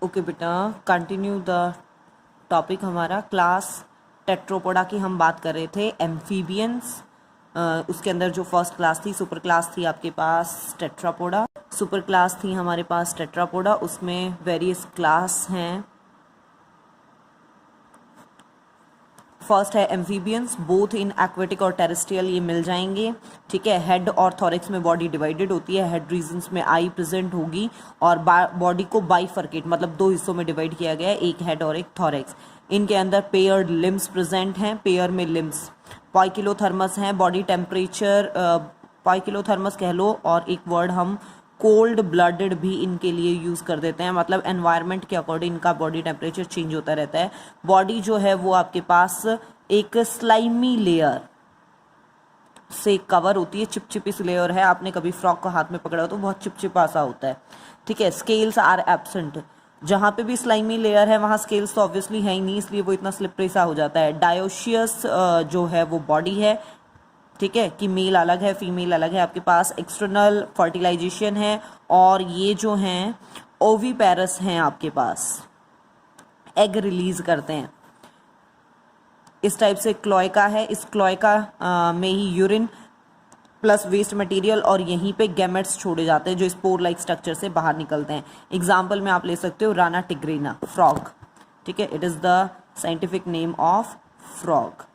Okay बेटा, continue the topic हमारा class टेट्रोपोडा की हम बात कर रहे थे। एम्फीबियंस, उसके अंदर जो फर्स्ट क्लास थी, सुपर क्लास थी आपके पास टेट्रापोडा। सुपर क्लास थी हमारे पास टेट्रापोडा, उसमें वेरियस क्लास हैं। फर्स्ट है एम्फीबियंस, बोथ इन एक्वेटिक और टेरेस्ट्रियल, ये मिल जाएंगे। ठीक है, हेड और थॉरिक्स में बॉडी डिवाइडेड होती है। हेड रीजन्स में आई प्रेजेंट होगी और बॉडी को बाइफर्केट मतलब दो हिस्सों में डिवाइड किया गया है, एक हेड और एक थॉरिक्स। इनके अंदर पेयर्ड लिम्स प्रेजेंट हैं, पेयर में लिम्स। पाइकिलोथर्मस हैं, बॉडी टेम्परेचर पाइकिलोथर्मस कह लो, और एक वर्ड हम कोल्ड ब्लडेड भी इनके लिए यूज़ कर देते हैं, मतलब एनवायरनमेंट के अकॉर्डिंग इनका बॉडी टेम्परेचर चेंज होता रहता है। बॉडी जो है वो आपके पास एक स्लाइमी लेयर से कवर होती है, चिपचिपी सी लेयर है। आपने कभी फ्रॉक को हाथ में पकड़ा हो तो बहुत चिपचिपा सा होता है। ठीक है, स्केल्स आर एब्सेंट, जहाँ पे भी स्लाइमी लेयर है वहाँ स्केल्स तो ऑब्वियसली है ही नहीं, इसलिए वो इतना स्लिपरी सा हो जाता है। डायोशियस जो है वो बॉडी है, ठीक है, कि मेल अलग है फीमेल अलग है। आपके पास एक्सटर्नल फर्टिलाइजेशन है, और ये जो हैं ओवीपेरस हैं, आपके पास एग रिलीज करते हैं। इस टाइप से क्लोएका है, इस क्लोएका में ही यूरिन प्लस वेस्ट मटेरियल और यहीं पे गैमेट्स छोड़े जाते हैं जो स्पोर लाइक स्ट्रक्चर से बाहर निकलते हैं। एग्जाम्पल में आप ले सकते हो राना टिग्रीना, फ्रॉग। ठीक है, it is the scientific name of frog.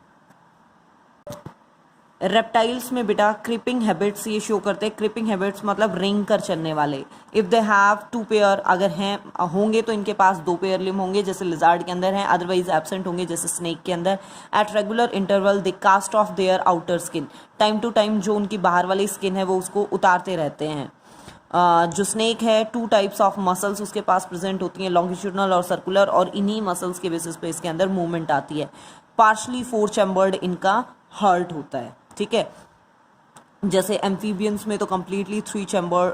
Reptiles में बेटा क्रीपिंग हैबिट्स ये शो करते हैं। क्रीपिंग हैबिट्स मतलब रेंग कर चलने वाले। If they have two pair, अगर हैं होंगे तो इनके पास दो पेयर लिम होंगे जैसे लिजार्ड के अंदर हैं, अदरवाइज एब्सेंट होंगे जैसे स्नेक के अंदर। At regular interval they cast off their outer skin, time to time जो उनकी बाहर वाली स्किन है वो उसको उतारते रहते हैं। जो स्नेक है, टू टाइप्स ऑफ मसल्स उसके पास प्रेजेंट होती हैं, लॉन्गिट्यूडनल और सर्कुलर, और इन्हीं मसल्स के बेसिस पे इसके अंदर मूवमेंट आती है। पार्शली फोर चैम्बर्ड इनका हार्ट होता है। ठीक है, जैसे एम्फीबियंस में तो कम्प्लीटली थ्री चैम्बर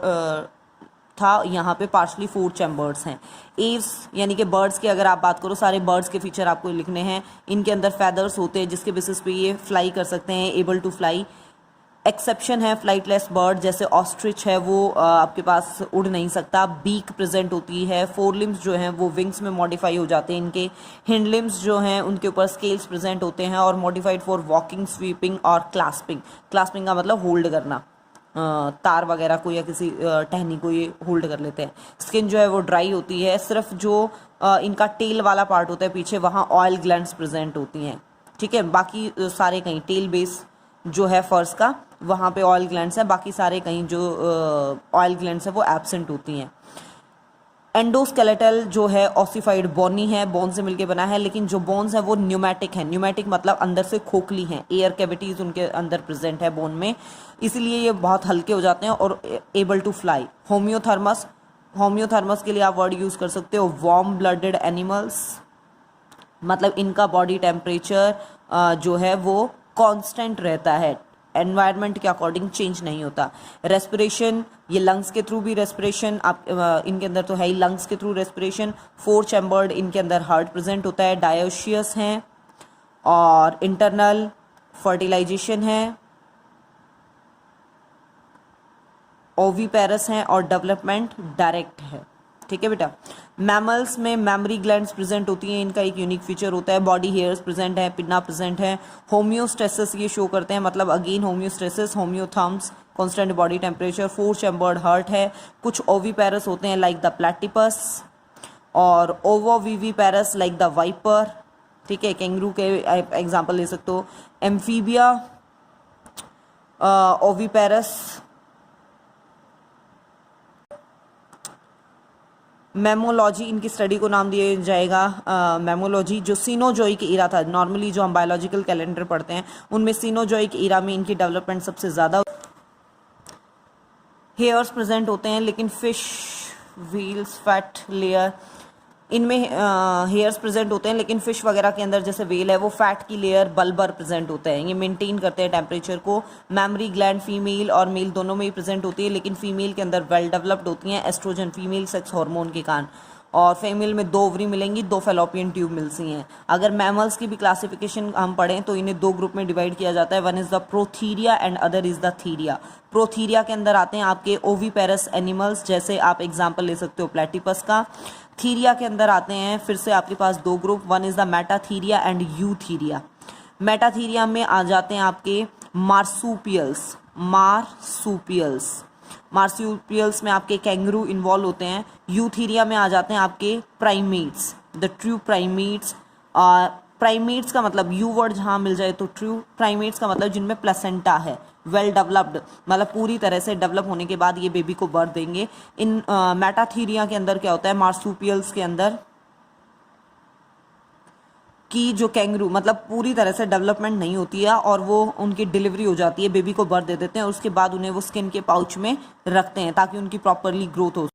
था, यहाँ पे पार्शली फोर चैम्बर्स हैं। एव्स यानी कि बर्ड्स की अगर आप बात करो, सारे बर्ड्स के फीचर आपको लिखने हैं। इनके अंदर फैदर्स होते हैं जिसके बेसिस पे ये फ्लाई कर सकते हैं, एबल टू फ्लाई। एक्सेप्शन है फ्लाइटलेस बर्ड, जैसे ऑस्ट्रिच है वो आपके पास उड़ नहीं सकता। बीक प्रेजेंट होती है। फोर लिम्स जो हैं वो विंग्स में मॉडिफाई हो जाते हैं इनके। हिंड लिम्स जो हैं उनके ऊपर स्केल्स प्रेजेंट होते हैं और मॉडिफाइड फॉर वॉकिंग, स्वीपिंग और क्लास्पिंग। क्लास्पिंग का मतलब होल्ड करना, तार वगैरह को या किसी टहनी को ये होल्ड कर लेते हैं। स्किन जो है वो ड्राई होती है, सिर्फ जो इनका टेल वाला पार्ट होता है पीछे, वहाँ ऑयल ग्लैंड्स प्रेजेंट होती हैं। ठीक है, बाकी सारे कहीं टेल बेस जो है फर्स का वहाँ पे ऑयल ग्लैंड्स हैं, बाकी सारे कहीं जो ऑयल ग्लैंड्स हैं वो एब्सेंट होती हैं। एंडोस्केलेटल जो है ऑसिफाइड बोनी है, बोन से मिलके बना है, लेकिन जो बोन्स है वो न्यूमेटिक है। न्यूमेटिक मतलब अंदर से खोखली हैं, एयर कैविटीज उनके अंदर प्रेजेंट है बोन में, इसीलिए ये बहुत हल्के हो जाते हैं और able to fly. Homeothermous, homeothermous के लिए आप वर्ड यूज कर सकते हो वार्म ब्लडेड एनिमल्स, मतलब इनका बॉडी टेम्परेचर जो है वो कांस्टेंट रहता है, एनवायरनमेंट के अकॉर्डिंग चेंज नहीं होता। रेस्पिरेशन, ये लंग्स के थ्रू भी रेस्पिरेशन आप इनके अंदर तो है ही, लंग्स के थ्रू रेस्पिरेशन। फोर चैम्बर्ड इनके अंदर हार्ट प्रेजेंट होता है। डायोशियस हैं और इंटरनल फर्टिलाइजेशन है। ओवीपेरस हैं और डेवलपमेंट डायरेक्ट है। ठीक है बेटा, मैमल्स में मैमरी ग्लैंड्स प्रेजेंट होती हैं, इनका एक यूनिक फीचर होता है। बॉडी हेयर्स प्रेजेंट है, पिन्ना प्रेजेंट है। होम्योस्टेसिस ये शो करते हैं, मतलब again homeostasis, homeotherms, constant body temperature. Four chambered heart है। कुछ ओवीपेरस होते हैं लाइक द प्लैटिपस, और ओवोविविपेरस लाइक द वाइपर। ठीक है, कैंगरू के एग्जाम्पल ले सकते हो। Amphibia, oviparous. मेमोलॉजी इनकी स्टडी को नाम दिया जाएगा मेमोलॉजी, जो सीनोजोइक ईरा था। नॉर्मली जो हम बायोलॉजिकल कैलेंडर पढ़ते हैं उनमें सीनोजोइक ईरा में इनकी डेवलपमेंट सबसे ज़्यादा। हेयर्स प्रेजेंट होते हैं, लेकिन फिश, व्हील्स, फैट लेयर, इनमें हेयर्स प्रेजेंट होते हैं, लेकिन फिश वगैरह के अंदर जैसे वेल है वो फैट की लेयर बल्बर प्रेजेंट होता है। ये मेंटेन करते हैं टेम्परेचर को। मैमरी ग्लैंड फीमेल और मेल दोनों में ही प्रेजेंट होती है, लेकिन फीमेल के अंदर वेल डेवलप्ड होती हैं एस्ट्रोजन, फीमेल सेक्स हार्मोन के कारण। और फीमेल में 2 ओवरी मिलेंगी, 2 फेलोपियन ट्यूब मिलती हैं। अगर मैमल्स की भी क्लासिफिकेशन हम पढ़ें तो इन्हें 2 ग्रुप में डिवाइड किया जाता है, one is the prototheria and other is the theria. Prototheria के अंदर आते हैं आपके ओवीपेरस एनिमल्स, जैसे आप एग्जाम्पल ले सकते हो प्लेटिपस का। थीरिया के अंदर आते हैं फिर से आपके पास 2 group, one is the Metatheria and Eutheria. Metatheria में आ जाते हैं आपके मार्सूपियल्स, मार्सूपियल्स में आपके कैंगरू इन्वॉल्व होते हैं। यूथीरिया में आ जाते हैं आपके primates, the true primates. Primates का मतलब यू वर्ड जहाँ मिल जाए तो ट्रू, प्राइमेट्स का मतलब जिनमें प्लेसेंटा है, वेल डेवलप्ड, मतलब पूरी तरह से डेवलप होने के बाद ये बेबी को बर्थ देंगे। इन मेटाथीरिया के अंदर क्या होता है, मार्सूपियल्स के अंदर कि जो कैंगरू मतलब पूरी तरह से डेवलपमेंट नहीं होती है और वो उनकी डिलीवरी हो जाती है, बेबी को बर्थ दे देते हैं और उसके बाद उन्हें वो स्किन के पाउच में रखते हैं ताकि उनकी प्रॉपरली ग्रोथ हो।